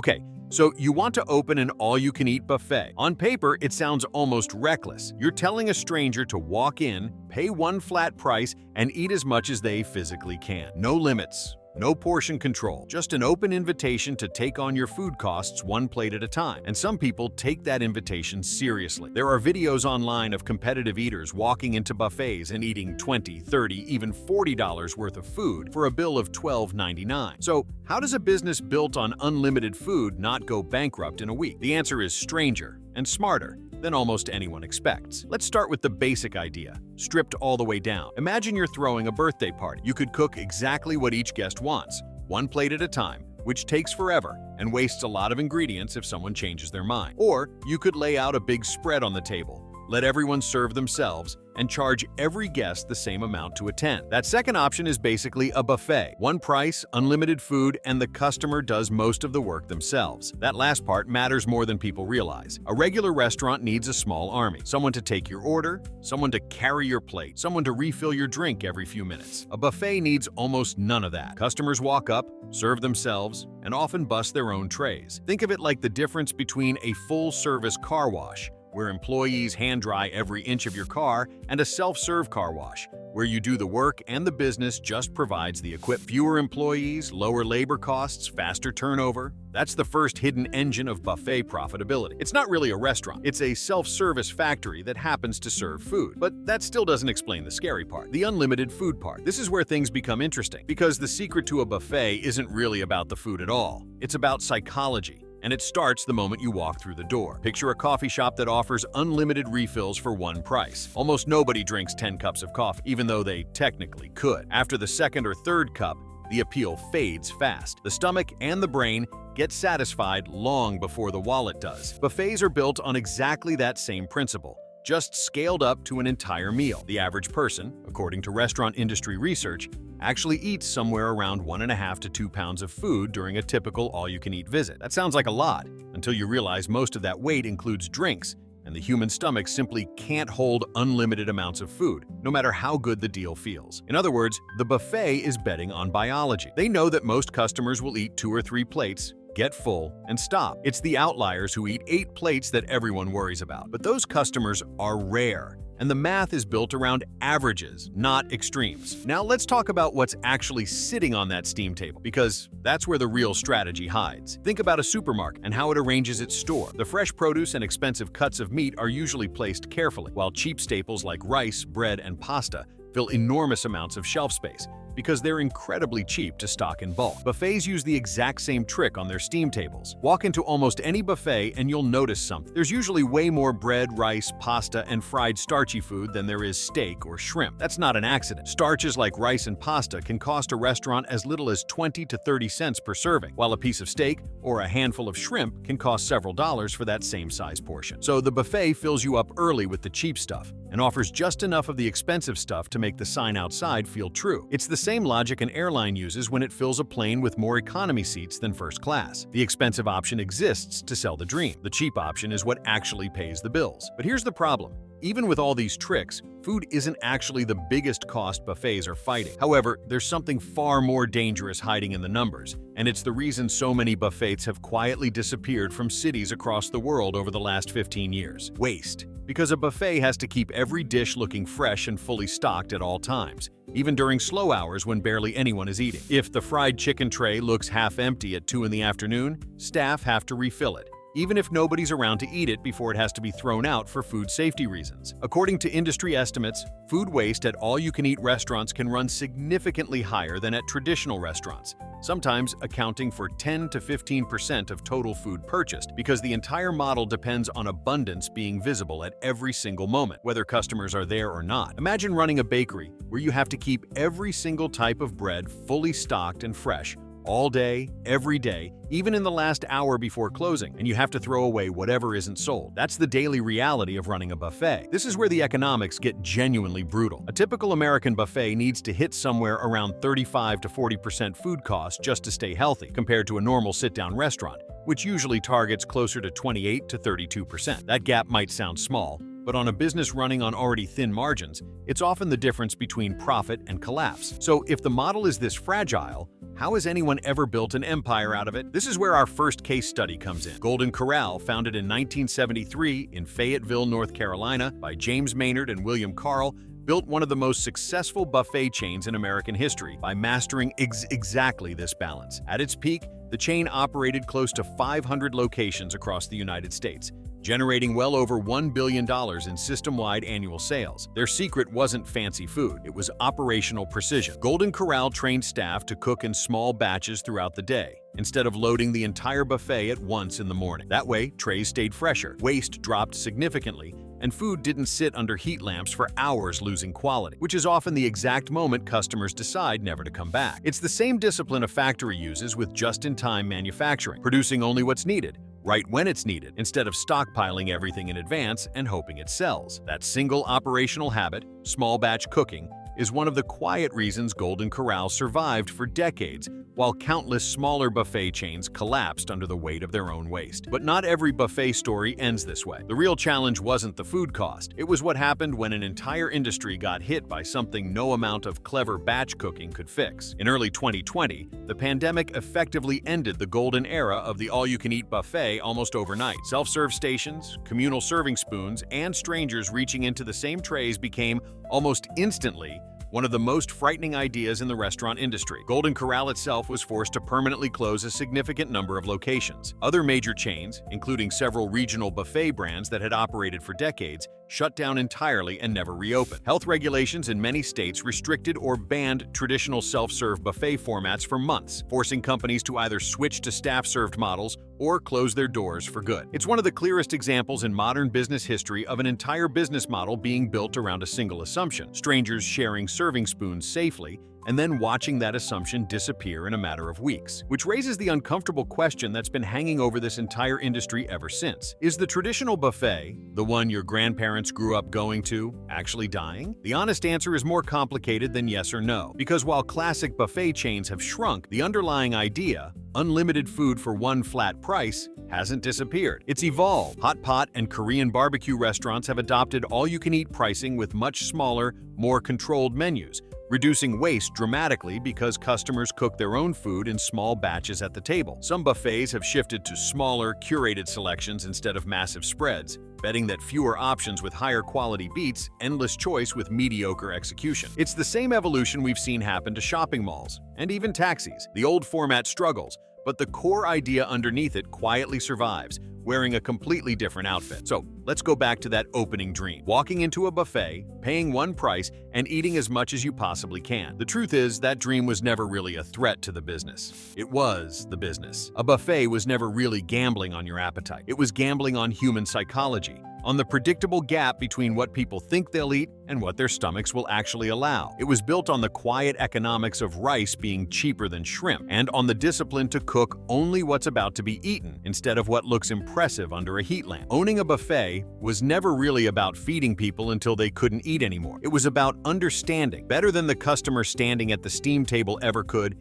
Okay, so you want to open an all-you-can-eat buffet. On paper, it sounds almost reckless. You're telling a stranger to walk in, pay one flat price, and eat as much as they physically can. No limits. No portion control, just an open invitation to take on your food costs one plate at a time. And some people take that invitation seriously. There are videos online of competitive eaters walking into buffets and eating $20, $30, even $40 worth of food for a bill of $12.99. So, how does a business built on unlimited food not go bankrupt in a week? The answer is stranger and smarter than almost anyone expects. Let's start with the basic idea, stripped all the way down. Imagine you're throwing a birthday party. You could cook exactly what each guest wants, one plate at a time, which takes forever and wastes a lot of ingredients if someone changes their mind. Or you could lay out a big spread on the table, let everyone serve themselves, and charge every guest the same amount to attend. That second option is basically a buffet. One price, unlimited food, and the customer does most of the work themselves. That last part matters more than people realize. A regular restaurant needs a small army. Someone to take your order, someone to carry your plate, someone to refill your drink every few minutes. A buffet needs almost none of that. Customers walk up, serve themselves, and often bust their own trays. Think of it like the difference between a full-service car wash, where employees hand-dry every inch of your car, and a self-serve car wash, where you do the work and the business just provides the equipment. Fewer employees, lower labor costs, faster turnover. That's the first hidden engine of buffet profitability. It's not really a restaurant. It's a self-service factory that happens to serve food. But that still doesn't explain the scary part, the unlimited food part. This is where things become interesting, because the secret to a buffet isn't really about the food at all. It's about psychology. And it starts the moment you walk through the door. Picture a coffee shop that offers unlimited refills for one price. Almost nobody drinks 10 cups of coffee, even though they technically could. After the second or third cup, the appeal fades fast. The stomach and the brain get satisfied long before the wallet does. Buffets are built on exactly that same principle, just scaled up to an entire meal. The average person, according to restaurant industry research, actually eats somewhere around 1.5 to 2 pounds of food during a typical all-you-can-eat visit. That sounds like a lot, until you realize most of that weight includes drinks, and the human stomach simply can't hold unlimited amounts of food, no matter how good the deal feels. In other words, the buffet is betting on biology. They know that most customers will eat 2 or 3 plates, get full, and stop. It's the outliers who eat 8 plates that everyone worries about. But those customers are rare, and the math is built around averages, not extremes. Now let's talk about what's actually sitting on that steam table, because that's where the real strategy hides. Think about a supermarket and how it arranges its store. The fresh produce and expensive cuts of meat are usually placed carefully, while cheap staples like rice, bread, and pasta fill enormous amounts of shelf space, because they're incredibly cheap to stock in bulk. Buffets use the exact same trick on their steam tables. Walk into almost any buffet and you'll notice something. There's usually way more bread, rice, pasta, and fried starchy food than there is steak or shrimp. That's not an accident. Starches like rice and pasta can cost a restaurant as little as 20 to 30 cents per serving, while a piece of steak or a handful of shrimp can cost several dollars for that same size portion. So the buffet fills you up early with the cheap stuff and offers just enough of the expensive stuff to make the sign outside feel true. It's the same logic an airline uses when it fills a plane with more economy seats than first class. The expensive option exists to sell the dream. The cheap option is what actually pays the bills. But here's the problem. Even with all these tricks, food isn't actually the biggest cost buffets are fighting. However, there's something far more dangerous hiding in the numbers, and it's the reason so many buffets have quietly disappeared from cities across the world over the last 15 years. Waste. Because a buffet has to keep every dish looking fresh and fully stocked at all times, even during slow hours when barely anyone is eating. If the fried chicken tray looks half empty at 2 in the afternoon, staff have to refill it, even if nobody's around to eat it before it has to be thrown out for food safety reasons. According to industry estimates, food waste at all-you-can-eat restaurants can run significantly higher than at traditional restaurants, sometimes accounting for 10 to 15% of total food purchased, because the entire model depends on abundance being visible at every single moment, whether customers are there or not. Imagine running a bakery where you have to keep every single type of bread fully stocked and fresh, all day, every day, even in the last hour before closing, and you have to throw away whatever isn't sold. That's the daily reality of running a buffet. This is where the economics get genuinely brutal. A typical American buffet needs to hit somewhere around 35 to 40% food cost just to stay healthy, compared to a normal sit-down restaurant, which usually targets closer to 28 to 32%. That gap might sound small, but on a business running on already thin margins, it's often the difference between profit and collapse. So if the model is this fragile, How has anyone ever built an empire out of it? This is where our first case study comes in. Golden Corral, founded in 1973 in Fayetteville, North Carolina by James Maynard and William Carl, built one of the most successful buffet chains in American history by mastering exactly this balance. At its peak, the chain operated close to 500 locations across the United States, generating well over $1 billion in system-wide annual sales. Their secret wasn't fancy food, it was operational precision. Golden Corral trained staff to cook in small batches throughout the day, instead of loading the entire buffet at once in the morning. That way, trays stayed fresher, waste dropped significantly, and food didn't sit under heat lamps for hours losing quality, which is often the exact moment customers decide never to come back. It's the same discipline a factory uses with just-in-time manufacturing, producing only what's needed, right when it's needed, instead of stockpiling everything in advance and hoping it sells. That single operational habit, small batch cooking, is one of the quiet reasons Golden Corral survived for decades, while countless smaller buffet chains collapsed under the weight of their own waste. But not every buffet story ends this way. The real challenge wasn't the food cost. It was what happened when an entire industry got hit by something no amount of clever batch cooking could fix. In early 2020, the pandemic effectively ended the golden era of the all-you-can-eat buffet almost overnight. Self-serve stations, communal serving spoons, and strangers reaching into the same trays became, almost instantly, one of the most frightening ideas in the restaurant industry. Golden Corral itself was forced to permanently close a significant number of locations. Other major chains, including several regional buffet brands that had operated for decades, shut down entirely and never reopened. Health regulations in many states restricted or banned traditional self-serve buffet formats for months, forcing companies to either switch to staff-served models or close their doors for good. It's one of the clearest examples in modern business history of an entire business model being built around a single assumption: strangers sharing serving spoons safely, and then watching that assumption disappear in a matter of weeks. Which raises the uncomfortable question that's been hanging over this entire industry ever since. Is the traditional buffet, the one your grandparents grew up going to, actually dying? The honest answer is more complicated than yes or no, because while classic buffet chains have shrunk, the underlying idea, unlimited food for one flat price, hasn't disappeared. It's evolved. Hot pot and Korean barbecue restaurants have adopted all-you-can-eat pricing with much smaller, more controlled menus, reducing waste dramatically because customers cook their own food in small batches at the table. Some buffets have shifted to smaller, curated selections instead of massive spreads, betting that fewer options with higher quality beats endless choice with mediocre execution. It's the same evolution we've seen happen to shopping malls, and even taxis. The old format struggles, but the core idea underneath it quietly survives, wearing a completely different outfit. So let's go back to that opening dream. Walking into a buffet, paying one price, and eating as much as you possibly can. The truth is, that dream was never really a threat to the business. It was the business. A buffet was never really gambling on your appetite. It was gambling on human psychology, on the predictable gap between what people think they'll eat and what their stomachs will actually allow. It was built on the quiet economics of rice being cheaper than shrimp, and on the discipline to cook only what's about to be eaten instead of what looks impressive under a heat lamp. Owning a buffet was never really about feeding people until they couldn't eat anymore. It was about understanding, better than the customer standing at the steam table ever could,